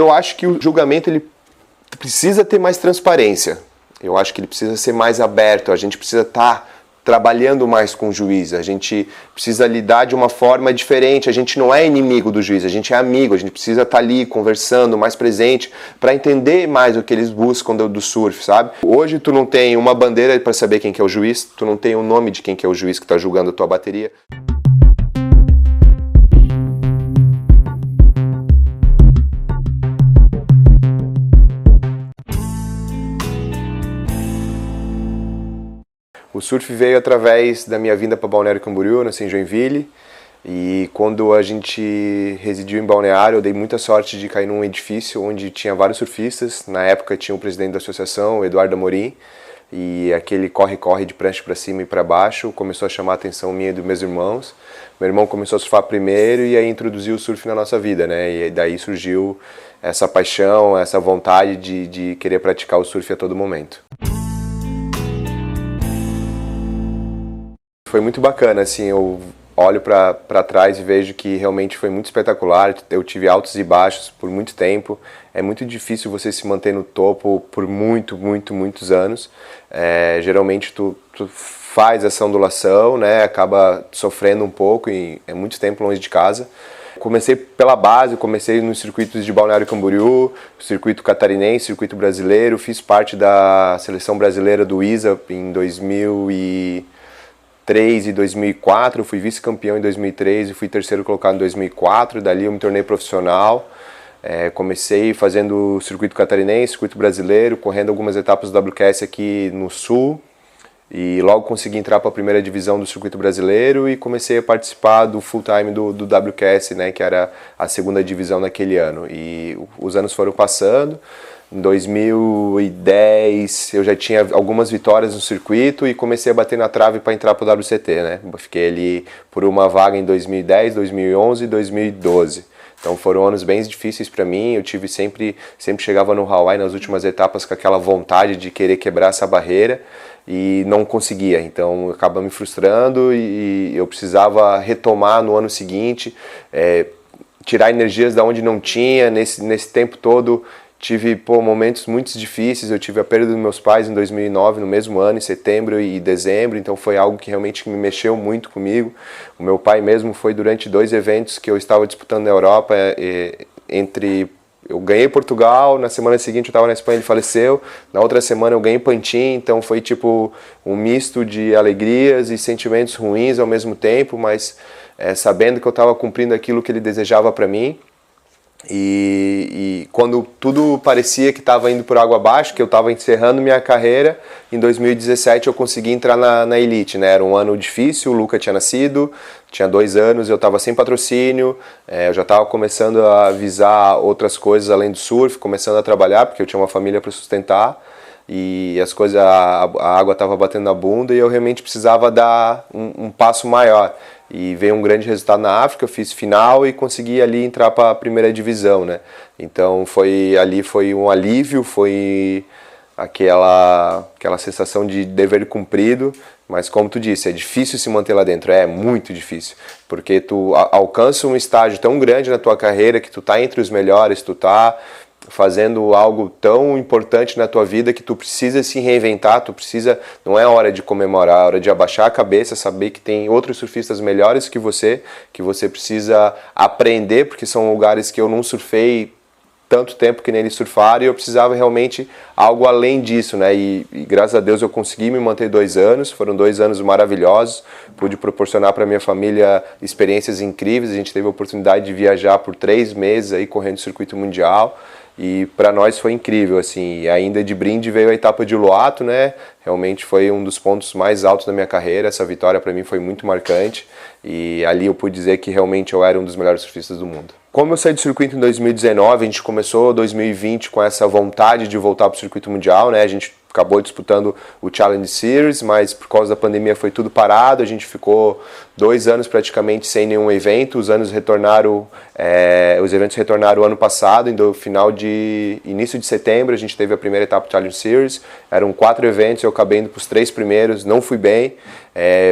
Eu acho que o julgamento ele precisa ter mais transparência. Eu acho que ele precisa ser mais aberto. A gente precisa estar trabalhando mais com o juiz. A gente precisa lidar de uma forma diferente. A gente não é inimigo do juiz, a gente é amigo. A gente precisa estar ali conversando, mais presente, para entender mais o que eles buscam do surf, sabe? Hoje tu não tem uma bandeira para saber quem que é o juiz, tu não tem o nome de quem que é o juiz que está julgando a tua bateria. O surf veio através da minha vinda para Balneário Camboriú, nasci em Joinville, e quando a gente residiu em Balneário, eu dei muita sorte de cair num edifício onde tinha vários surfistas. Na época tinha o presidente da associação, o Eduardo Amorim, e aquele corre-corre de prancha para cima e para baixo começou a chamar a atenção minha e dos meus irmãos. Meu irmão começou a surfar primeiro e aí introduziu o surf na nossa vida, né? E daí surgiu essa paixão, essa vontade de querer praticar o surf a todo momento. Foi muito bacana, assim, eu olho para trás e vejo que realmente foi muito espetacular. Eu tive altos e baixos por muito tempo. É muito difícil você se manter no topo por muitos anos. Geralmente tu faz essa ondulação, né, acaba sofrendo um pouco e é muito tempo longe de casa. Comecei pela base, comecei nos circuitos de Balneário Camboriú, circuito catarinense, circuito brasileiro. Fiz parte da seleção brasileira do ISA em 2003 e 2004, fui vice-campeão em 2003 e fui terceiro colocado em 2004, dali eu me tornei profissional, comecei fazendo o circuito catarinense, circuito brasileiro, correndo algumas etapas do WQS aqui no sul e logo consegui entrar para a primeira divisão do circuito brasileiro e comecei a participar do full-time do WQS, né, que era a segunda divisão naquele ano, e os anos foram passando. Em 2010 eu já tinha algumas vitórias no circuito e comecei a bater na trave para entrar para o WCT, né? Fiquei ali por uma vaga em 2010, 2011 e 2012. Então foram anos bem difíceis para mim. Eu tive sempre chegava no Hawaii nas últimas etapas com aquela vontade de querer quebrar essa barreira e não conseguia. Então acaba me frustrando e eu precisava retomar no ano seguinte, tirar energias da onde não tinha. Nesse tempo todo tive momentos muito difíceis. Eu tive a perda dos meus pais em 2009, no mesmo ano, em setembro e dezembro, então foi algo que realmente me mexeu muito comigo. O meu pai mesmo foi durante 2 eventos que eu estava disputando na Europa, eu ganhei Portugal, na semana seguinte eu estava na Espanha, ele faleceu, na outra semana eu ganhei Pantin, então foi tipo um misto de alegrias e sentimentos ruins ao mesmo tempo, mas sabendo que eu estava cumprindo aquilo que ele desejava para mim. E quando tudo parecia que estava indo por água abaixo, que eu estava encerrando minha carreira, em 2017 eu consegui entrar na Elite, né? Era um ano difícil, o Luca tinha nascido, tinha 2 anos, eu estava sem patrocínio, eu já estava começando a visar outras coisas além do surf, começando a trabalhar, porque eu tinha uma família para sustentar, e as coisas, a água estava batendo na bunda e eu realmente precisava dar um passo maior. E veio um grande resultado na África, eu fiz final e consegui ali entrar para a primeira divisão, né? Então foi um alívio, foi aquela sensação de dever cumprido, mas como tu disse, é difícil se manter lá dentro, é muito difícil, porque tu alcança um estágio tão grande na tua carreira que tu tá entre os melhores, tu tá fazendo algo tão importante na tua vida que tu precisa se reinventar, não é hora de comemorar, é hora de abaixar a cabeça, saber que tem outros surfistas melhores que você precisa aprender, porque são lugares que eu não surfei tanto tempo que nem eles surfaram e eu precisava realmente algo além disso, né? E graças a Deus eu consegui me manter 2 anos, foram 2 anos maravilhosos, pude proporcionar para minha família experiências incríveis, a gente teve a oportunidade de viajar por 3 meses aí correndo o circuito mundial. E para nós foi incrível, assim, e ainda de brinde veio a etapa de Uluwatu, né? Realmente foi um dos pontos mais altos da minha carreira, essa vitória para mim foi muito marcante e ali eu pude dizer que realmente eu era um dos melhores surfistas do mundo. Como eu saí do circuito em 2019, a gente começou 2020 com essa vontade de voltar para o circuito mundial, né? A gente acabou disputando o Challenge Series, mas por causa da pandemia foi tudo parado, a gente ficou 2 anos praticamente sem nenhum evento, os eventos retornaram ano passado, no início de setembro a gente teve a primeira etapa do Challenge Series, eram 4 eventos, eu acabei indo para os 3 primeiros, não fui bem,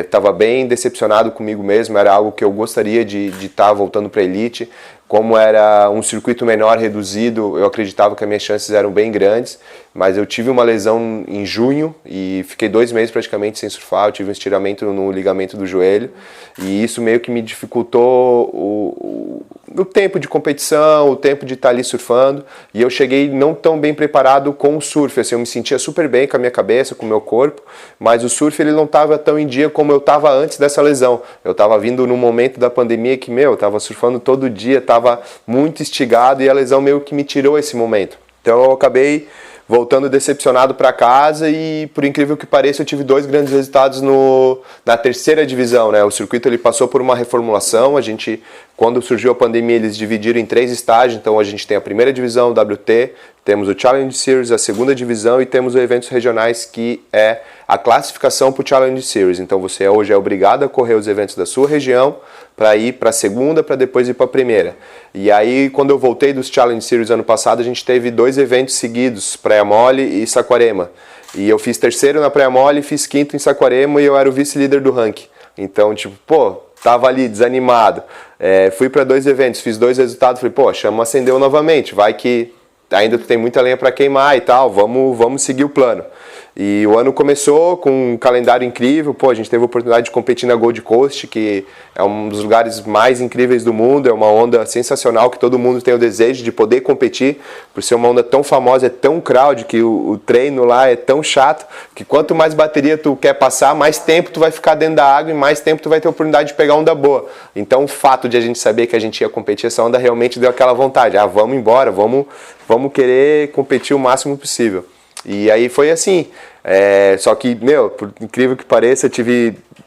estava bem decepcionado comigo mesmo, era algo que eu gostaria de estar voltando para a Elite, como era um circuito menor, reduzido, eu acreditava que as minhas chances eram bem grandes, mas eu tive uma lesão em junho e fiquei 2 meses praticamente sem surfar, eu tive um estiramento no ligamento do joelho e isso meio que me dificultou o tempo de competição, o tempo de estar ali surfando, e eu cheguei não tão bem preparado com o surf, assim, eu me sentia super bem com a minha cabeça, com o meu corpo, mas o surf ele não estava tão em dia como eu estava antes dessa lesão. Eu estava vindo num momento da pandemia que, eu estava surfando todo dia, estava muito instigado e a lesão meio que me tirou esse momento. Então eu acabei voltando decepcionado para casa e, por incrível que pareça, eu tive 2 grandes resultados na terceira divisão, né? O circuito ele passou por uma reformulação, quando surgiu a pandemia, eles dividiram em 3 estágios, então a gente tem a primeira divisão, o WT, temos o Challenge Series, a segunda divisão e temos os eventos regionais, que é a classificação para o Challenge Series. Então você hoje é obrigado a correr os eventos da sua região para ir para a segunda, para depois ir para a primeira. E aí, quando eu voltei dos Challenge Series ano passado, a gente teve 2 eventos seguidos, Praia Mole e Saquarema. E eu fiz terceiro na Praia Mole, fiz quinto em Saquarema e eu era o vice-líder do ranking. Então, tava ali desanimado. Fui para 2 eventos, fiz 2 resultados, falei, a chama acendeu novamente, vai que ainda tem muita lenha para queimar e tal, vamos seguir o plano. E o ano começou com um calendário incrível, a gente teve a oportunidade de competir na Gold Coast, que é um dos lugares mais incríveis do mundo, é uma onda sensacional que todo mundo tem o desejo de poder competir, por ser uma onda tão famosa, é tão crowd, que o treino lá é tão chato, que quanto mais bateria tu quer passar, mais tempo tu vai ficar dentro da água e mais tempo tu vai ter a oportunidade de pegar onda boa. Então o fato de a gente saber que a gente ia competir essa onda realmente deu aquela vontade, vamos embora, vamos querer competir o máximo possível. E aí foi assim, só que, por incrível que pareça,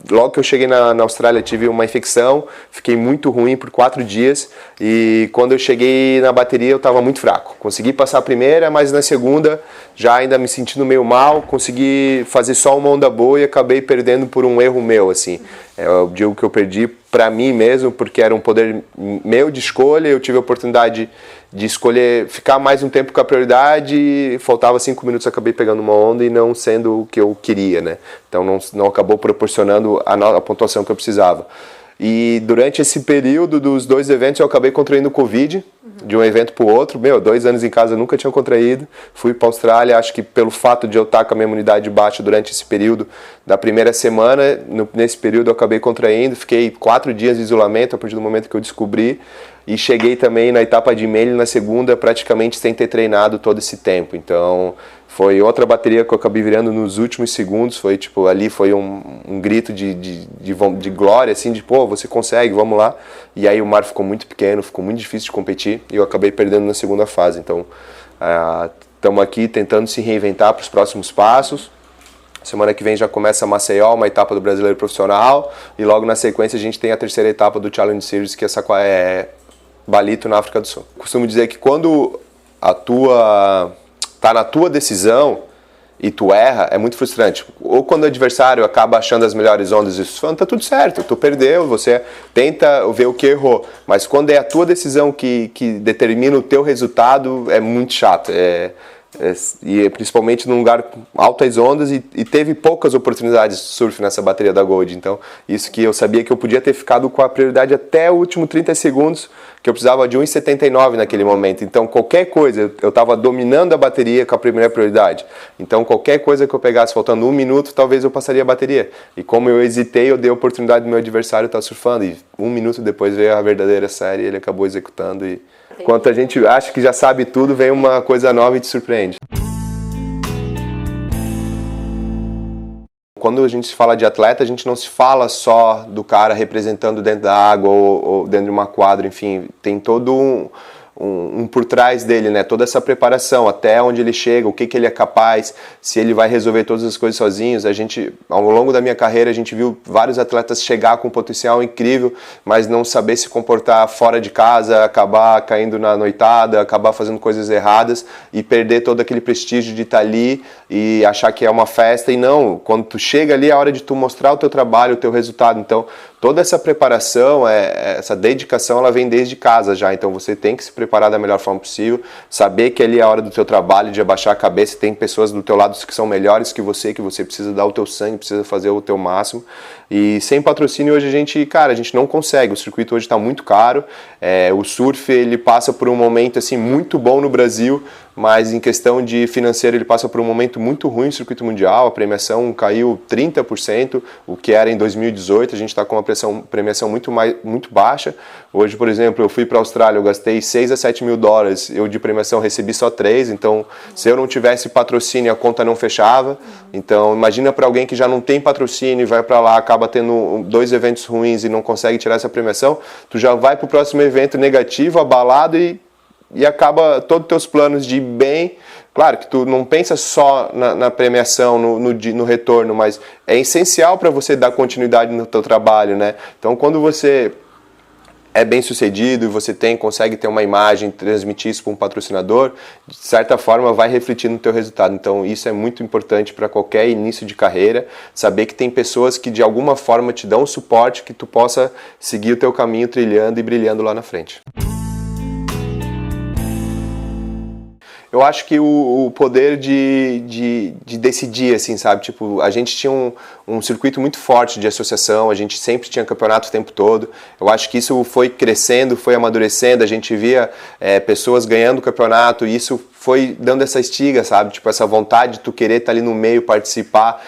logo que eu cheguei na Austrália, tive uma infecção, fiquei muito ruim por 4 dias e quando eu cheguei na bateria eu estava muito fraco. Consegui passar a primeira, mas na segunda, já ainda me sentindo meio mal, consegui fazer só uma onda boa e acabei perdendo por um erro meu, assim. Eu digo que eu perdi para mim mesmo, porque era um poder meu de escolha, eu tive a oportunidade de escolher ficar mais um tempo com a prioridade, faltava 5 minutos, acabei pegando uma onda e não sendo o que eu queria, né? Então não acabou proporcionando a pontuação que eu precisava. E durante esse período dos 2 eventos eu acabei contraindo Covid, de um evento para o outro. 2 anos em casa eu nunca tinha contraído. Fui para a Austrália, acho que pelo fato de eu estar com a minha imunidade baixa durante esse período da primeira semana, nesse período eu acabei contraindo. Fiquei 4 dias de isolamento a partir do momento que eu descobri. E cheguei também na etapa de melee na segunda praticamente sem ter treinado todo esse tempo. Então foi outra bateria que eu acabei virando nos últimos segundos. Foi ali foi um grito de glória, assim, você consegue, vamos lá. E aí o mar ficou muito pequeno, ficou muito difícil de competir e eu acabei perdendo na segunda fase. Então estamos aqui tentando se reinventar para os próximos passos. Semana que vem já começa Maceió, uma etapa do Brasileiro Profissional, e logo na sequência a gente tem a terceira etapa do Challenge Series, que é Balito, na África do Sul. Costumo dizer que quando tá na tua decisão e tu erra, é muito frustrante. Ou quando o adversário acaba achando as melhores ondas e falando, tá tudo certo, tu perdeu, você tenta ver o que errou. Mas quando é a tua decisão que determina o teu resultado, é muito chato. E principalmente num lugar com altas ondas e teve poucas oportunidades de surf nessa bateria da Gold. Então, isso que eu sabia que eu podia ter ficado com a prioridade até o último 30 segundos, que eu precisava de 1,79 naquele momento. Então, qualquer coisa, eu estava dominando a bateria com a primeira prioridade. Então, qualquer coisa que eu pegasse faltando 1 minuto, talvez eu passaria a bateria. E como eu hesitei, eu dei a oportunidade do meu adversário estar surfando. E 1 minuto depois veio a verdadeira série e ele acabou executando. E enquanto a gente acha que já sabe tudo, vem uma coisa nova e te surpreende. Quando a gente se fala de atleta, a gente não se fala só do cara representando dentro da água ou dentro de uma quadra, enfim, tem todo um por trás dele, né? Toda essa preparação, até onde ele chega, o que ele é capaz, se ele vai resolver todas as coisas sozinhos. Ao longo da minha carreira, a gente viu vários atletas chegar com um potencial incrível, mas não saber se comportar fora de casa, acabar caindo na noitada, acabar fazendo coisas erradas e perder todo aquele prestígio de estar ali e achar que é uma festa. E não, quando tu chega ali, é a hora de tu mostrar o teu trabalho, o teu resultado. Então, toda essa preparação, essa dedicação, ela vem desde casa já, então você tem que se preparar da melhor forma possível, saber que ali é a hora do teu trabalho, de abaixar a cabeça, tem pessoas do teu lado que são melhores que você precisa dar o teu sangue, precisa fazer o teu máximo, e sem patrocínio hoje a gente não consegue, o circuito hoje está muito caro, o surf ele passa por um momento assim muito bom no Brasil, mas em questão de financeiro ele passa por um momento muito ruim no circuito mundial, a premiação caiu 30%, o que era em 2018, a gente está com uma premiação muito baixa. Hoje, por exemplo, eu fui para a Austrália, eu gastei 6 a 7 mil dólares, eu de premiação recebi só 3, então se eu não tivesse patrocínio a conta não fechava, então imagina para alguém que já não tem patrocínio e vai para lá, acaba tendo 2 eventos ruins e não consegue tirar essa premiação, tu já vai para o próximo evento negativo, abalado e acaba todos os teus planos de ir bem. Claro que tu não pensa só na premiação, no retorno, mas é essencial para você dar continuidade no teu trabalho, né? Então, quando você é bem sucedido e você consegue ter uma imagem, transmitir isso para um patrocinador, de certa forma vai refletir no teu resultado. Então, isso é muito importante para qualquer início de carreira, saber que tem pessoas que de alguma forma te dão suporte, que tu possa seguir o teu caminho trilhando e brilhando lá na frente. Eu acho que o poder de decidir, assim, sabe? Tipo, a gente tinha um circuito muito forte de associação, a gente sempre tinha campeonato o tempo todo. Eu acho que isso foi crescendo, foi amadurecendo, a gente via pessoas ganhando o campeonato e isso foi dando essa estiga, sabe? Tipo, essa vontade de tu querer estar ali no meio, participar.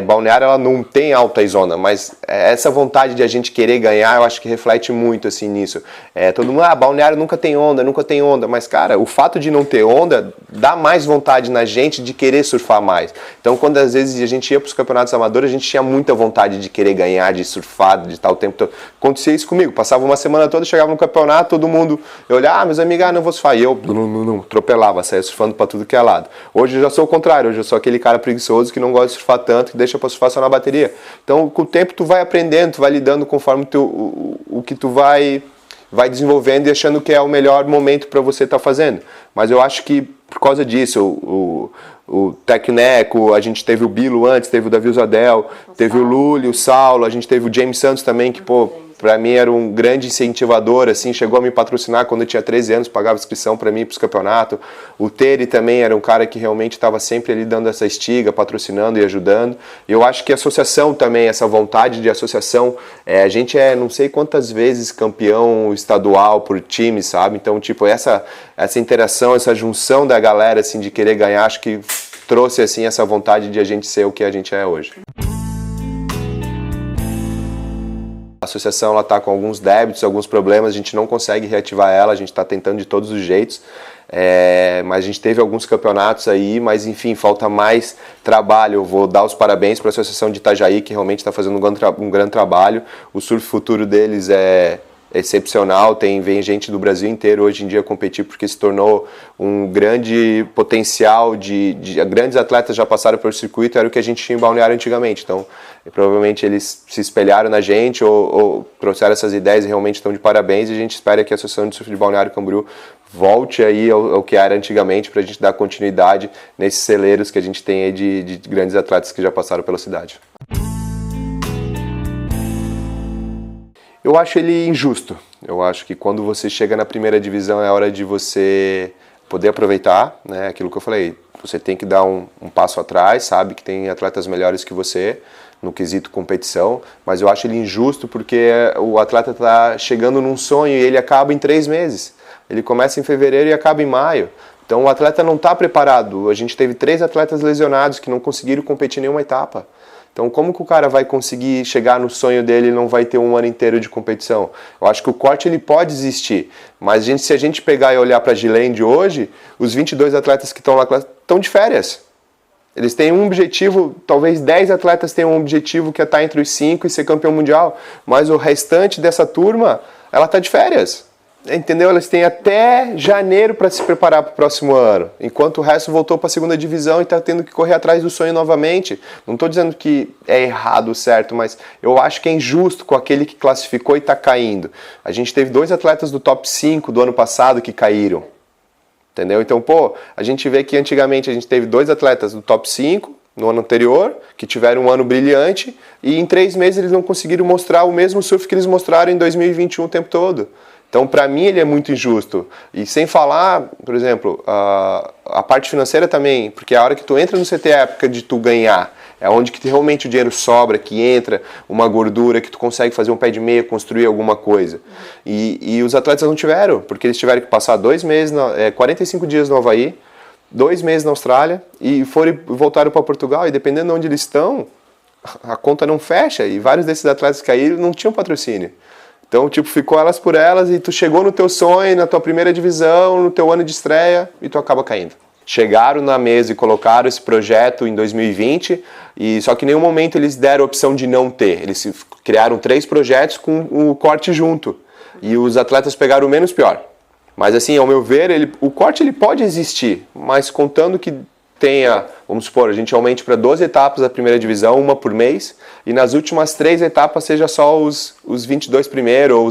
Balneário, ela não tem alta zona, mas essa vontade de a gente querer ganhar, eu acho que reflete muito, assim, nisso. Todo mundo, Balneário nunca tem onda, mas, cara, o fato de não ter onda dá mais vontade na gente de querer surfar mais. Então, quando às vezes a gente ia para os campeonatos amadores, a gente tinha muita vontade de querer ganhar, de surfar, de estar o tempo todo. Acontecia isso comigo, passava uma semana toda, chegava no campeonato, todo mundo, eu olhava, meus amigos, não vou surfar. E eu, não, atropelava, saia surfando para tudo que é lado. Hoje eu já sou o contrário, hoje eu sou aquele cara preguiçoso que não gosta de surfar tanto, que deixa para surfar só na bateria. Então, com o tempo tu vai aprendendo, tu vai lidando conforme o que tu vai desenvolvendo e achando que é o melhor momento para você estar fazendo. Mas eu acho que por causa disso, o Tecneco, a gente teve o Bilo antes, teve o Davi Zadel, teve o Lully, o Saulo, a gente teve o James Santos também, que, para mim era um grande incentivador, assim, chegou a me patrocinar quando eu tinha 13 anos, pagava inscrição para mim para os campeonatos. O Teri também era um cara que realmente estava sempre ali dando essa estiga, patrocinando e ajudando. Eu acho que a associação também, essa vontade de associação, a gente não sei quantas vezes campeão estadual por time, sabe? Então, tipo, essa interação, essa junção da galera, assim, de querer ganhar, acho que trouxe, assim, essa vontade de a gente ser o que a gente é hoje. A associação está com alguns débitos, alguns problemas, a gente não consegue reativar ela, a gente está tentando de todos os jeitos, mas a gente teve alguns campeonatos aí, mas enfim, falta mais trabalho. Eu vou dar os parabéns para a Associação de Itajaí, que realmente está fazendo um grande trabalho. O surf futuro deles é excepcional, vem gente do Brasil inteiro hoje em dia competir porque se tornou um grande potencial grandes atletas já passaram pelo circuito, era o que a gente tinha em Balneário antigamente, então provavelmente eles se espelharam na gente ou trouxeram essas ideias e realmente estão de parabéns, e a gente espera que a Associação de Surf de Balneário Camboriú volte aí ao que era antigamente para a gente dar continuidade nesses celeiros que a gente tem aí de grandes atletas que já passaram pela cidade. Eu acho ele injusto. Eu acho que quando você chega na primeira divisão é hora de você poder aproveitar, né? Aquilo que eu falei, você tem que dar um passo atrás, sabe que tem atletas melhores que você no quesito competição, mas eu acho ele injusto porque o atleta está chegando num sonho e ele acaba em 3 meses. Ele começa em fevereiro e acaba em maio. Então o atleta não está preparado. A gente teve 3 atletas lesionados que não conseguiram competir em nenhuma etapa. Então, como que o cara vai conseguir chegar no sonho dele e não vai ter um ano inteiro de competição? Eu acho que o corte ele pode existir, mas se a gente pegar e olhar para a G-Land hoje, os 22 atletas que estão lá estão de férias. Eles têm um objetivo, talvez 10 atletas tenham um objetivo que é estar entre os 5 e ser campeão mundial, mas o restante dessa turma, ela está de férias. Entendeu? Eles têm até janeiro para se preparar para o próximo ano, enquanto o resto voltou para a segunda divisão e está tendo que correr atrás do sonho novamente. Não estou dizendo que é errado ou certo, mas eu acho que é injusto com aquele que classificou e está caindo. A gente teve 2 atletas do top 5 do ano passado que caíram. Entendeu? Então, a gente vê que antigamente a gente teve 2 atletas do top 5 no ano anterior, que tiveram um ano brilhante, e em 3 meses eles não conseguiram mostrar o mesmo surf que eles mostraram em 2021 o tempo todo. Então, para mim, ele é muito injusto. E sem falar, por exemplo, a parte financeira também, porque a hora que tu entra no CT é a época de tu ganhar, é onde que realmente o dinheiro sobra, que entra uma gordura, que tu consegue fazer um pé de meia, construir alguma coisa. E os atletas não tiveram, porque eles tiveram que passar 2 meses, 45 dias no Havaí, 2 meses na Austrália, e voltaram para Portugal, e dependendo de onde eles estão, a conta não fecha, e vários desses atletas que caíram não tinham patrocínio. Então, tipo, ficou elas por elas, e tu chegou no teu sonho, na tua primeira divisão, no teu ano de estreia, e tu acaba caindo. Chegaram na mesa e colocaram esse projeto em 2020, e só que em nenhum momento eles deram a opção de não ter. Eles criaram 3 projetos com o corte junto, e os atletas pegaram o menos pior. Mas assim, ao meu ver, o corte ele pode existir, mas contando que tenha, vamos supor, a gente aumente para 12 etapas da primeira divisão, uma por mês, e nas últimas 3 etapas seja só os 22 primeiros, ou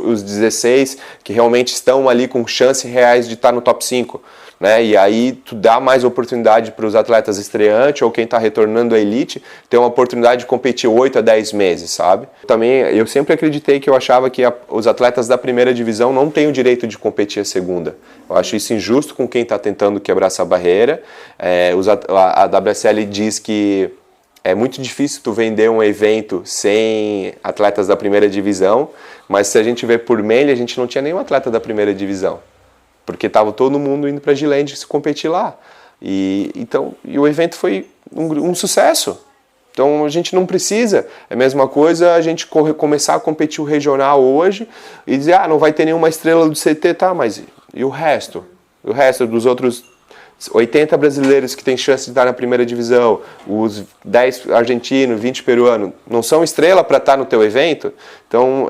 os 16, que realmente estão ali com chances reais de estar no top 5. Né? E aí tu dá mais oportunidade para os atletas estreantes ou quem está retornando à elite ter uma oportunidade de competir 8 a 10 meses, sabe? Também eu sempre acreditei que eu achava que os atletas da primeira divisão não têm o direito de competir a segunda. Eu acho isso injusto com quem está tentando quebrar essa barreira. A WSL diz que é muito difícil tu vender um evento sem atletas da primeira divisão, mas se a gente vê por mail, a gente não tinha nenhum atleta da primeira divisão. Porque estava todo mundo indo para a Gilende se competir lá. E o evento foi um sucesso. Então a gente não precisa. É a mesma coisa a gente começar a competir o regional hoje e dizer, não vai ter nenhuma estrela do CT, tá, mas e o resto? O resto dos outros 80 brasileiros que têm chance de estar na primeira divisão, os 10 argentinos, 20 peruanos, não são estrela para estar no teu evento? Então,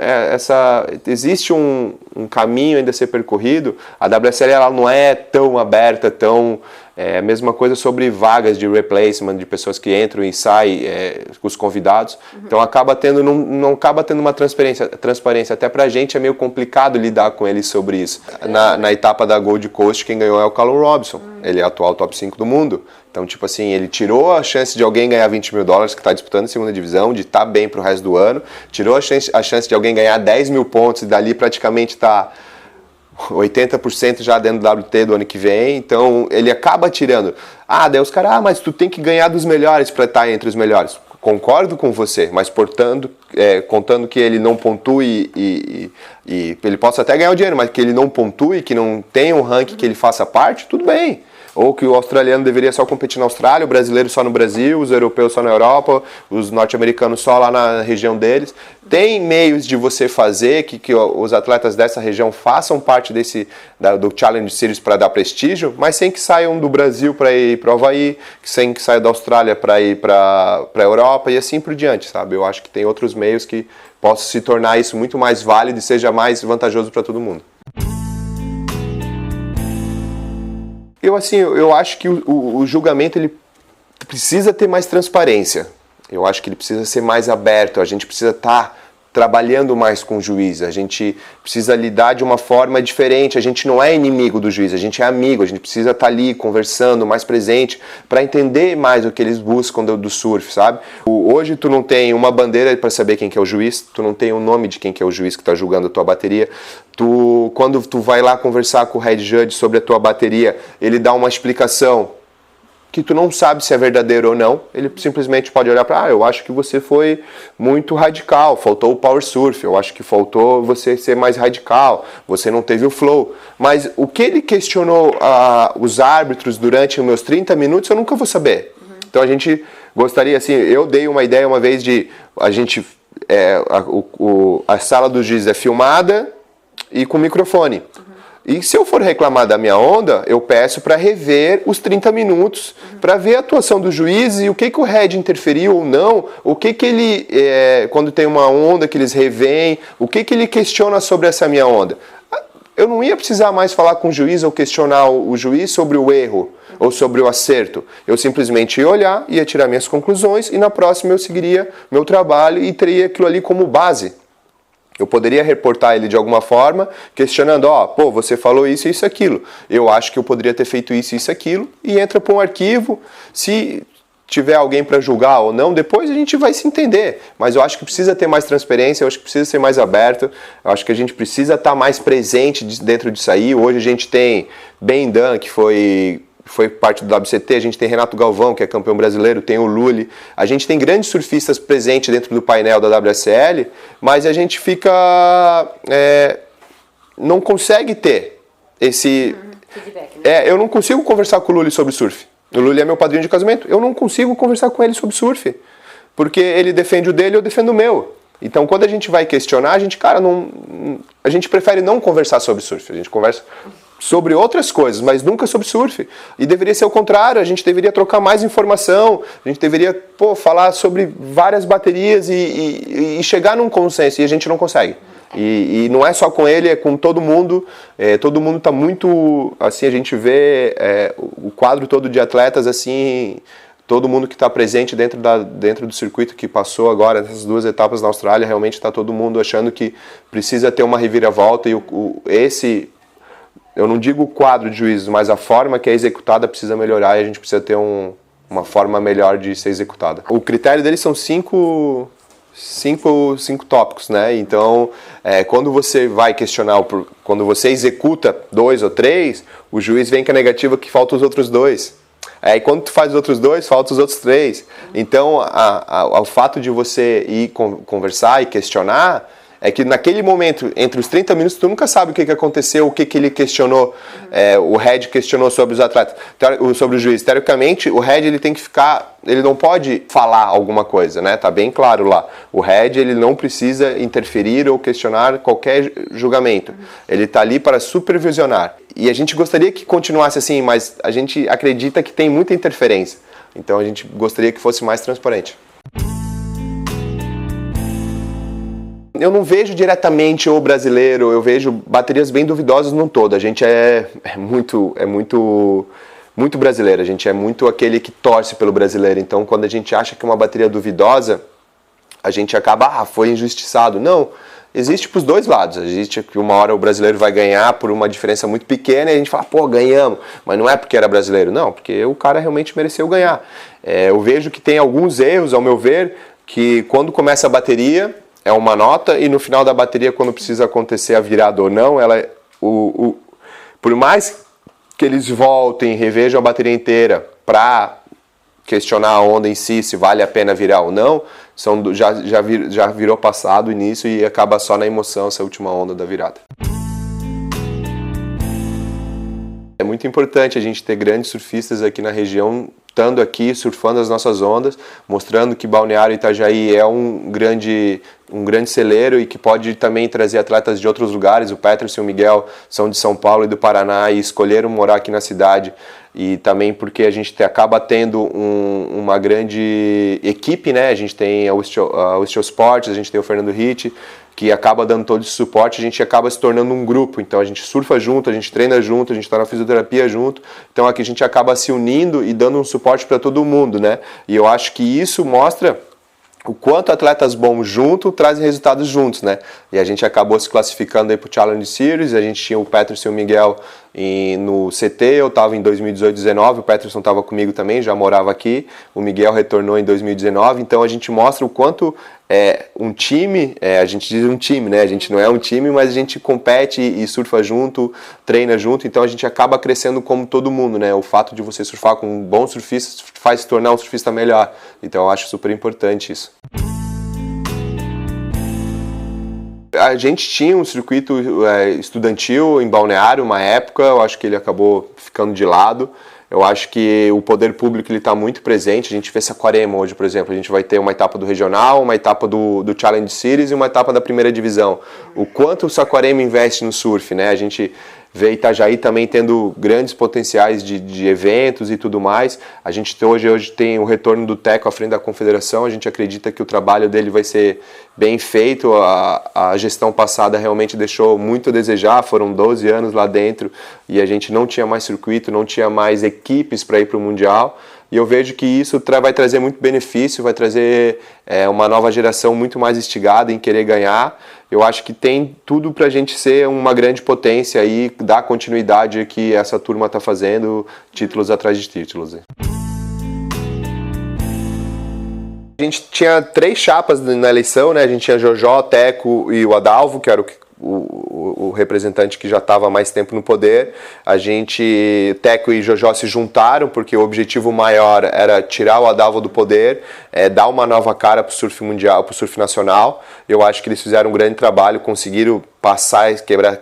existe um caminho ainda a ser percorrido. A WSL ela não é tão aberta, a mesma coisa sobre vagas de replacement, de pessoas que entram e saem, os convidados. Então, não acaba tendo uma transparência. Até pra gente é meio complicado lidar com eles sobre isso. Na etapa da Gold Coast, quem ganhou é o Callum Robinson. Ele é atual top 5 do mundo. Então, tipo assim, ele tirou a chance de alguém ganhar $20 mil, que está disputando a segunda divisão, de estar bem pro resto do ano. Tirou a chance de alguém ganhar 10 mil pontos e dali praticamente tá 80% já dentro do WT do ano que vem. Então, ele acaba tirando. Daí os caras, mas tu tem que ganhar dos melhores para estar entre os melhores. Concordo com você, mas contando que ele não pontue e ele possa até ganhar o dinheiro, mas que ele não pontue, que não tenha um ranking que ele faça parte, tudo bem. Ou que o australiano deveria só competir na Austrália, o brasileiro só no Brasil, os europeus só na Europa, os norte-americanos só lá na região deles. Tem meios de você fazer que os atletas dessa região façam parte do Challenge Series para dar prestígio, mas sem que saiam do Brasil para ir para o Havaí, sem que saiam da Austrália para ir para a Europa e assim por diante, sabe? Eu acho que tem outros meios que possam se tornar isso muito mais válido e seja mais vantajoso para todo mundo. Eu acho que o julgamento ele precisa ter mais transparência. Eu acho que ele precisa ser mais aberto. A gente precisa estar trabalhando mais com o juiz. A gente precisa lidar de uma forma diferente. A gente não é inimigo do juiz, a gente é amigo. A gente precisa estar ali conversando, mais presente, para entender mais o que eles buscam do surf, sabe? Hoje tu não tem uma bandeira para saber quem que é o juiz, tu não tem o nome de quem que é o juiz que está julgando a tua bateria. Quando tu vai lá conversar com o head judge sobre a tua bateria, ele dá uma explicação que tu não sabe se é verdadeiro ou não. Ele simplesmente pode olhar para, eu acho que você foi muito radical, faltou o power surf, eu acho que faltou você ser mais radical, você não teve o flow. Mas o que ele questionou os árbitros durante os meus 30 minutos, eu nunca vou saber. Então a gente gostaria, assim, eu dei uma ideia uma vez de, a sala do juiz é filmada e com microfone. E se eu for reclamar da minha onda, eu peço para rever os 30 minutos, para ver a atuação do juiz e o que o head interferiu ou não, o que ele, quando tem uma onda que eles revêem, o que ele questiona sobre essa minha onda. Eu não ia precisar mais falar com o juiz ou questionar o juiz sobre o erro ou sobre o acerto. Eu simplesmente ia olhar, ia tirar minhas conclusões e na próxima eu seguiria meu trabalho e teria aquilo ali como base. Eu poderia reportar ele de alguma forma, questionando, você falou isso, isso, aquilo. Eu acho que eu poderia ter feito isso, isso, aquilo, e entra para um arquivo. Se tiver alguém para julgar ou não, depois a gente vai se entender. Mas eu acho que precisa ter mais transparência, eu acho que precisa ser mais aberto, eu acho que a gente precisa estar mais presente dentro disso aí. Hoje a gente tem Ben Dan, que foi parte do WCT, a gente tem Renato Galvão, que é campeão brasileiro, tem o Lully, a gente tem grandes surfistas presentes dentro do painel da WSL, mas a gente fica... não consegue ter esse... feedback, né? Eu não consigo conversar com o Lully sobre surf. O Lully é meu padrinho de casamento, eu não consigo conversar com ele sobre surf, porque ele defende o dele, eu defendo o meu. Então, quando a gente vai questionar, a gente prefere não conversar sobre surf, a gente conversa sobre outras coisas, mas nunca sobre surf. E deveria ser o contrário, a gente deveria trocar mais informação, a gente deveria falar sobre várias baterias e chegar num consenso, e a gente não consegue. E não é só com ele, é com todo mundo. Todo mundo está muito... Assim, a gente vê o quadro todo de atletas, assim... Todo mundo que está presente dentro do circuito que passou agora, nessas 2 etapas na Austrália, realmente está todo mundo achando que precisa ter uma reviravolta. E eu não digo o quadro de juízes, mas a forma que é executada precisa melhorar e a gente precisa ter uma forma melhor de ser executada. O critério deles são 5 tópicos, né? Então, quando você vai questionar, quando você executa 2 ou 3, o juiz vem com a negativa que falta os outros 2. E quando tu faz os outros 2, falta os outros 3. Então, o fato de você ir conversar e questionar, é que naquele momento, entre os 30 minutos, tu nunca sabe o que aconteceu, o que ele questionou, o head questionou sobre os atletas, sobre o juiz. Teoricamente, o head ele tem que ficar, ele não pode falar alguma coisa, né? Tá bem claro lá. O head ele não precisa interferir ou questionar qualquer julgamento. Ele tá ali para supervisionar. E a gente gostaria que continuasse assim, mas a gente acredita que tem muita interferência. Então a gente gostaria que fosse mais transparente. Eu não vejo diretamente o brasileiro, eu vejo baterias bem duvidosas num todo. A gente é muito brasileiro, a gente é muito aquele que torce pelo brasileiro. Então, quando a gente acha que uma bateria é duvidosa, a gente acaba, foi injustiçado. Não, existe para os dois lados. Existe que uma hora o brasileiro vai ganhar por uma diferença muito pequena e a gente fala, ganhamos. Mas não é porque era brasileiro, não, porque o cara realmente mereceu ganhar. Eu vejo que tem alguns erros, ao meu ver, que quando começa a bateria... É uma nota e no final da bateria, quando precisa acontecer a virada ou não, por mais que eles voltem, revejam a bateria inteira para questionar a onda em si, se vale a pena virar ou não, já virou passado o início e acaba só na emoção essa última onda da virada. É muito importante a gente ter grandes surfistas aqui na região, estando aqui, surfando as nossas ondas, mostrando que Balneário Itajaí é um grande celeiro e que pode também trazer atletas de outros lugares. O Peterson e o Miguel são de São Paulo e do Paraná e escolheram morar aqui na cidade. E também porque a gente acaba tendo uma grande equipe, né? A gente tem a Western Sports, a gente tem o Fernando Ritt, que acaba dando todo esse suporte, a gente acaba se tornando um grupo. Então a gente surfa junto, a gente treina junto, a gente está na fisioterapia junto. Então aqui a gente acaba se unindo e dando um suporte para todo mundo, né? E eu acho que isso mostra o quanto atletas bons juntos trazem resultados juntos, né? E a gente acabou se classificando aí pro Challenge Series, a gente tinha o Peterson e o Miguel no CT, eu estava em 2018-19, o Peterson estava comigo também, já morava aqui, o Miguel retornou em 2019, então a gente mostra o quanto um time, a gente diz um time, né? A gente não é um time, mas a gente compete e surfa junto, treina junto, então a gente acaba crescendo como todo mundo, né? O fato de você surfar com bons surfistas faz se tornar um surfista melhor, então eu acho super importante isso. A gente tinha um circuito estudantil em Balneário, uma época, eu acho que ele acabou ficando de lado. Eu acho que o poder público está muito presente. A gente vê Saquarema hoje, por exemplo. A gente vai ter uma etapa do Regional, uma etapa do Challenge Series e uma etapa da Primeira Divisão. O quanto o Saquarema investe no surf, né? A gente vê Itajaí também tendo grandes potenciais de eventos e tudo mais. A gente hoje tem o retorno do Teco à frente da Confederação. A gente acredita que o trabalho dele vai ser bem feito. A gestão passada realmente deixou muito a desejar. Foram 12 anos lá dentro e a gente não tinha mais circuito, não tinha mais equipes para ir para o Mundial. E eu vejo que isso vai trazer muito benefício, vai trazer uma nova geração muito mais instigada em querer ganhar. Eu acho que tem tudo para a gente ser uma grande potência e dar continuidade que essa turma está fazendo, títulos atrás de títulos. A gente tinha 3 chapas na eleição, né? A gente tinha Jojó, Teco e o Adalvo, que era o representante que já estava há mais tempo no poder. Teco e Jojó se juntaram porque o objetivo maior era tirar o Adalvo do poder, dar uma nova cara para o surf mundial, para o surf nacional. Eu acho que eles fizeram um grande trabalho, conseguiram passar,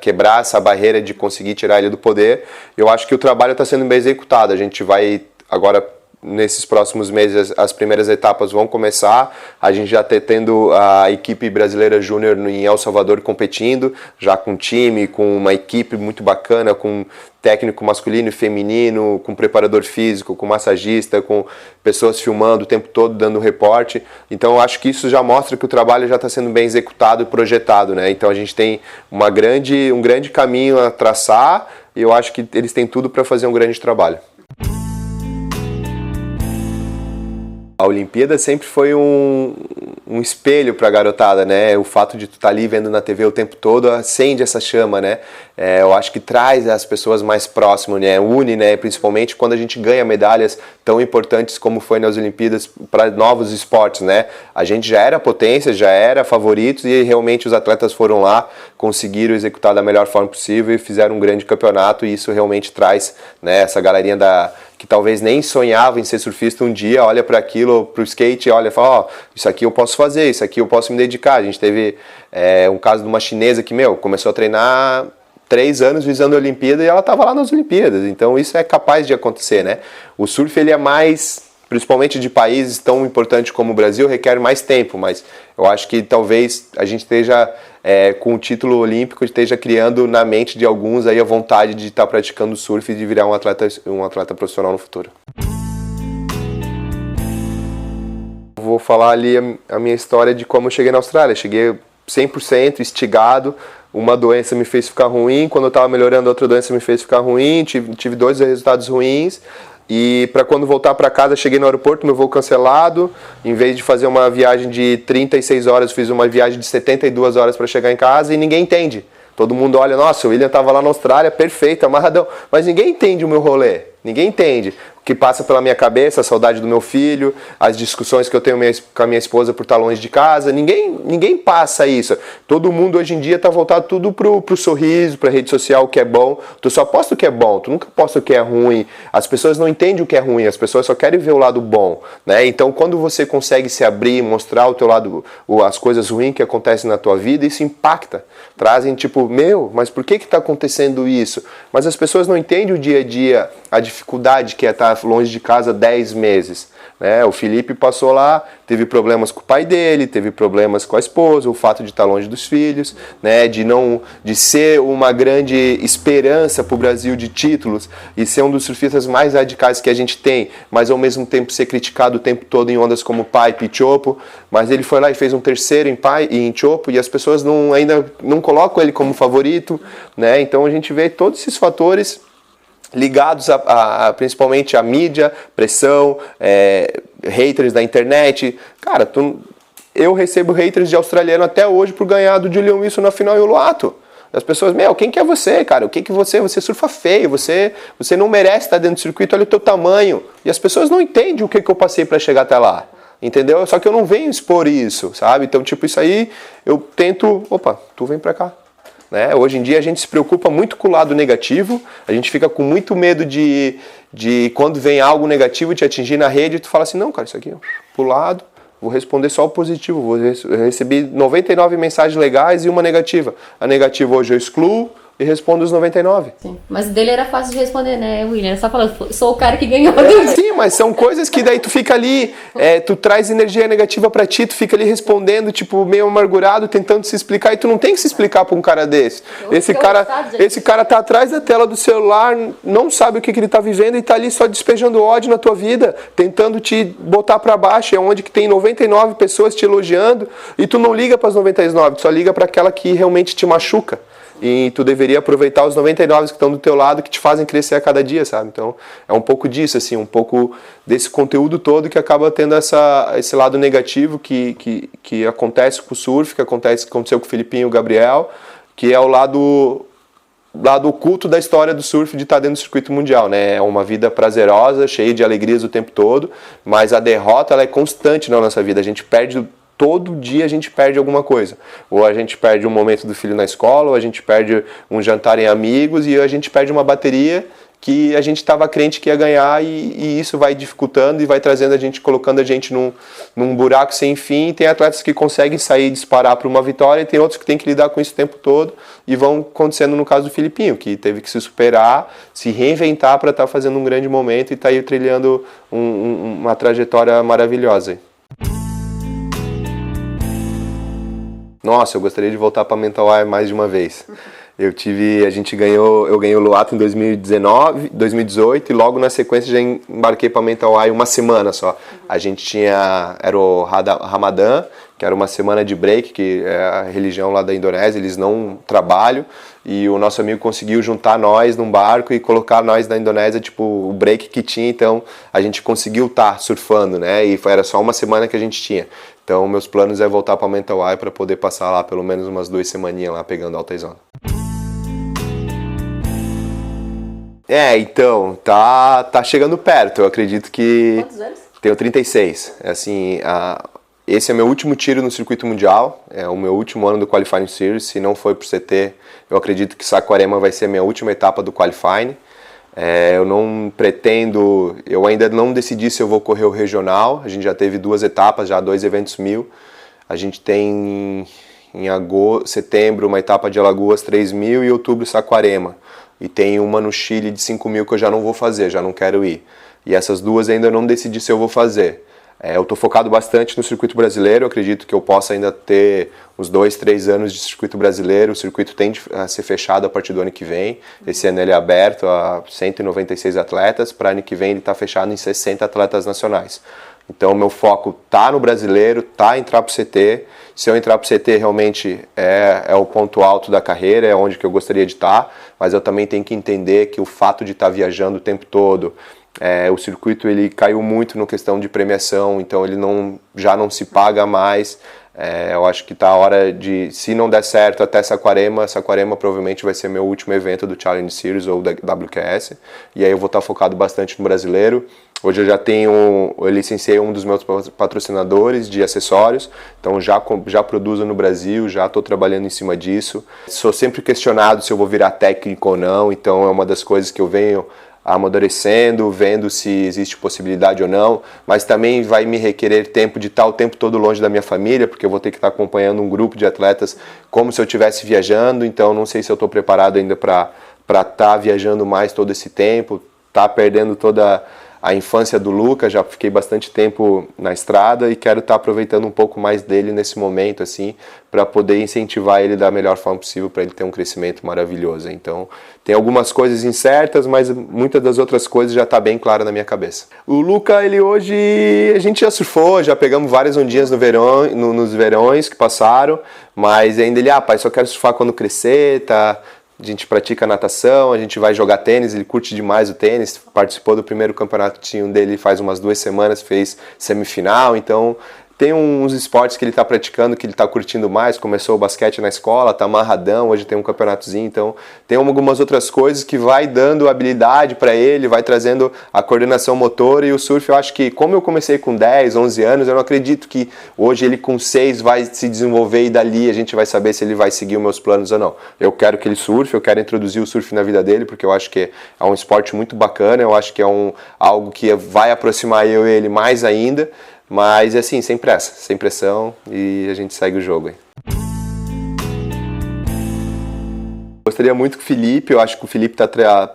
quebrar essa barreira de conseguir tirar ele do poder. Eu acho que o trabalho está sendo bem executado. A gente vai agora, nesses próximos meses, as primeiras etapas vão começar. A gente já está tendo a equipe brasileira júnior em El Salvador competindo, já com time, com uma equipe muito bacana, com técnico masculino e feminino, com preparador físico, com massagista, com pessoas filmando o tempo todo, dando reporte. Então eu acho que isso já mostra que o trabalho já está sendo bem executado e projetado, né? Então a gente tem um grande caminho a traçar e eu acho que eles têm tudo para fazer um grande trabalho. A Olimpíada sempre foi um espelho para a garotada, né? O fato de tu estar ali vendo na TV o tempo todo acende essa chama, né? Eu acho que traz as pessoas mais próximas, né? Une, né? Principalmente quando a gente ganha medalhas tão importantes como foi nas Olimpíadas para novos esportes, né? A gente já era potência, já era favoritos e realmente os atletas foram lá, conseguiram executar da melhor forma possível e fizeram um grande campeonato e isso realmente traz, né? Essa galerinha que talvez nem sonhava em ser surfista um dia, olha para aquilo, para o skate, olha e fala, ó, isso aqui eu posso fazer, isso aqui eu posso me dedicar. A gente teve um caso de uma chinesa que, começou a treinar 3 anos visando a Olimpíada e ela estava lá nas Olimpíadas. Então isso é capaz de acontecer, né? O surf, ele é mais, principalmente de países tão importantes como o Brasil, requer mais tempo, mas eu acho que talvez a gente esteja com o título olímpico, esteja criando na mente de alguns aí a vontade de estar praticando surf e de virar um atleta profissional no futuro. Vou falar ali a minha história de como eu cheguei na Austrália. Cheguei 100% instigado, uma doença me fez ficar ruim, quando eu estava melhorando outra doença me fez ficar ruim, tive 2 resultados ruins. E para quando voltar para casa, cheguei no aeroporto, meu voo cancelado. Em vez de fazer uma viagem de 36 horas, fiz uma viagem de 72 horas para chegar em casa e ninguém entende. Todo mundo olha, nossa, o William estava lá na Austrália, perfeito, amarradão. Mas ninguém entende o meu rolê, ninguém entende. O que passa pela minha cabeça, a saudade do meu filho, as discussões que eu tenho com a minha esposa por estar longe de casa, ninguém passa isso. Todo mundo hoje em dia está voltado tudo pro sorriso, pra rede social, o que é bom. Tu só posta o que é bom, tu nunca posta o que é ruim. As pessoas não entendem o que é ruim, as pessoas só querem ver o lado bom, né? Então quando você consegue se abrir, mostrar o teu lado, as coisas ruins que acontecem na tua vida, isso impacta. Trazem tipo, mas por que está acontecendo isso? Mas as pessoas não entendem o dia a dia, a dificuldade que é estar longe de casa 10 meses. Né? O Felipe passou lá, teve problemas com o pai dele, teve problemas com a esposa, o fato de estar longe dos filhos, né? de ser uma grande esperança para o Brasil de títulos e ser um dos surfistas mais radicais que a gente tem, mas ao mesmo tempo ser criticado o tempo todo em ondas como Pipe e Chopo, mas ele foi lá e fez um terceiro em Chopo e as pessoas ainda não colocam ele como favorito, né? Então a gente vê todos esses fatores ligados principalmente à mídia, pressão, haters da internet. Cara, eu recebo haters de australiano até hoje por ganhar do Julian Wilson na final em Uluwatu. As pessoas, quem que é você, cara? O que você surfa feio, você não merece estar dentro do circuito, olha o teu tamanho. E as pessoas não entendem o que eu passei para chegar até lá. Entendeu? Só que eu não venho expor isso, sabe? Então, isso aí, eu tento, tu vem pra cá. Né? Hoje em dia a gente se preocupa muito com o lado negativo, a gente fica com muito medo de quando vem algo negativo te atingir na rede, tu fala assim, não, cara, isso aqui, pro lado, vou responder só o positivo, eu recebi 99 mensagens legais e uma negativa. A negativa hoje eu excluo e respondo os 99. Sim. Mas dele era fácil de responder, né, William? Era só falando, sou o cara que ganhou. Sim, mas são coisas que daí tu fica ali, tu traz energia negativa pra ti, tu fica ali respondendo, meio amargurado, tentando se explicar, e tu não tem que se explicar pra um cara desse. Esse cara tá atrás da tela do celular, não sabe o que ele tá vivendo e tá ali só despejando ódio na tua vida, tentando te botar pra baixo, é onde que tem 99 pessoas te elogiando, e tu não liga pras 99, tu só liga pra aquela que realmente te machuca. E tu deveria aproveitar os 99 que estão do teu lado, que te fazem crescer a cada dia, sabe? Então, é um pouco disso, assim, um pouco desse conteúdo todo que acaba tendo esse lado negativo que acontece com o surf, que aconteceu com o Filipinho e o Gabriel, que é o lado lado oculto da história do surf de estar dentro do circuito mundial, né? É uma vida prazerosa, cheia de alegrias o tempo todo, mas a derrota ela é constante na nossa vida. A gente perde todo dia, a gente perde alguma coisa. Ou a gente perde um momento do filho na escola, ou a gente perde um jantar em amigos, e a gente perde uma bateria que a gente estava crente que ia ganhar, e isso vai dificultando e vai trazendo a gente, colocando a gente num buraco sem fim. E tem atletas que conseguem sair e disparar para uma vitória, e tem outros que têm que lidar com isso o tempo todo, e vão acontecendo no caso do Filipinho, que teve que se superar, se reinventar para estar fazendo um grande momento e estar aí trilhando uma trajetória maravilhosa. Nossa, eu gostaria de voltar para Mental Eye mais de uma vez. Eu ganhei o Loato em 2018 e logo na sequência já embarquei para Mental Eye uma semana só. A gente era o Ramadã, que era uma semana de break, que é a religião lá da Indonésia, eles não trabalham, e o nosso amigo conseguiu juntar nós num barco e colocar nós na Indonésia, tipo, o break que tinha, então a gente conseguiu estar surfando, né, e era só uma semana que a gente tinha. Então meus planos é voltar para Mental Eye para poder passar lá pelo menos umas 2 semaninhas lá pegando alta zona. Então, tá chegando perto, eu acredito que... Quantos anos? Tenho 36, assim, esse é meu último tiro no circuito mundial, é o meu último ano do Qualifying Series. Se não for pro CT, eu acredito que Saquarema vai ser a minha última etapa do Qualifying. Eu não pretendo, eu ainda não decidi se eu vou correr o regional, a gente já teve 2 etapas, já 2 eventos 1000, a gente tem em setembro uma etapa de Alagoas 3.000 e outubro Saquarema. E tem uma no Chile de 5.000 que eu já não vou fazer, já não quero ir. E essas 2 ainda não decidi se eu vou fazer. Eu estou focado bastante no circuito brasileiro, eu acredito que eu possa ainda ter uns 2, 3 anos de circuito brasileiro. O circuito tende a ser fechado a partir do ano que vem. Esse ano ele é aberto a 196 atletas, para ano que vem ele está fechado em 60 atletas nacionais. Então o meu foco tá no brasileiro, tá entrar pro CT. Se eu entrar pro CT realmente é o ponto alto da carreira, é onde que eu gostaria de estar, mas eu também tenho que entender que o fato de estar viajando o tempo todo, o circuito ele caiu muito na questão de premiação, então ele já não se paga mais. Eu acho que tá a hora de, se não der certo até Saquarema provavelmente vai ser meu último evento do Challenge Series ou da WQS, e aí eu vou estar focado bastante no brasileiro. Hoje eu licenciei um dos meus patrocinadores de acessórios, então já produzo no Brasil, já estou trabalhando em cima disso. Sou sempre questionado se eu vou virar técnico ou não, então é uma das coisas que eu venho amadurecendo, vendo se existe possibilidade ou não, mas também vai me requerer tempo de estar o tempo todo longe da minha família, porque eu vou ter que estar acompanhando um grupo de atletas como se eu estivesse viajando, então não sei se eu estou preparado ainda para estar viajando mais todo esse tempo, estar perdendo toda a infância do Lucas. Já fiquei bastante tempo na estrada e quero estar aproveitando um pouco mais dele nesse momento, assim, para poder incentivar ele da melhor forma possível, para ele ter um crescimento maravilhoso. Então, tem algumas coisas incertas, mas muitas das outras coisas já está bem clara na minha cabeça. O Luca, ele hoje, a gente já surfou, já pegamos várias ondinhas nos verões que passaram, mas ainda ele, pai, só quero surfar quando crescer, tá? A gente pratica natação, a gente vai jogar tênis, ele curte demais o tênis, participou do primeiro campeonatinho dele faz umas 2 semanas, fez semifinal, então tem uns esportes que ele está praticando, que ele está curtindo mais. Começou o basquete na escola, está amarradão, hoje tem um campeonatozinho, então tem algumas outras coisas que vai dando habilidade para ele, vai trazendo a coordenação motora. E o surf, eu acho que, como eu comecei com 10, 11 anos, eu não acredito que hoje ele com 6 vai se desenvolver e dali a gente vai saber se ele vai seguir os meus planos ou não. Eu quero que ele surfe, eu quero introduzir o surf na vida dele, porque eu acho que é um esporte muito bacana, eu acho que é algo que vai aproximar eu e ele mais ainda. Mas assim, sem pressa, sem pressão, e a gente segue o jogo aí. Gostaria muito que o Felipe, eu acho que o Felipe está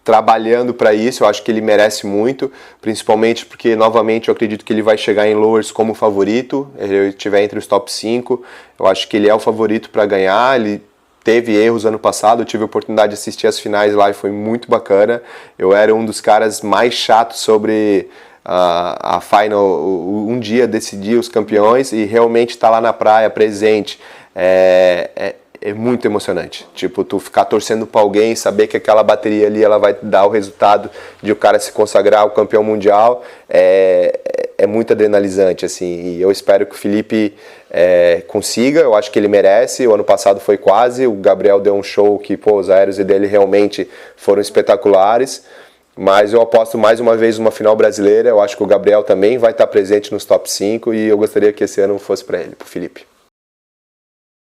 trabalhando para isso, eu acho que ele merece muito, principalmente porque, novamente, eu acredito que ele vai chegar em Lowers como favorito, ele estiver entre os top 5, eu acho que ele é o favorito para ganhar. Ele teve erros ano passado, eu tive a oportunidade de assistir as finais lá e foi muito bacana. Eu era um dos caras mais chatos sobre a final, um dia decidir os campeões, e realmente estar lá na praia presente é muito emocionante. Tipo, tu ficar torcendo para alguém e saber que aquela bateria ali ela vai dar o resultado de o cara se consagrar o campeão mundial, é é muito adrenalizante, assim, e eu espero que o Felipe consiga, eu acho que ele merece. O ano passado foi quase, o Gabriel deu um show que, pô, os aéreos dele realmente foram espetaculares, mas eu aposto mais uma vez numa final brasileira. Eu acho que o Gabriel também vai estar presente nos top 5 e eu gostaria que esse ano fosse para ele, pro Felipe.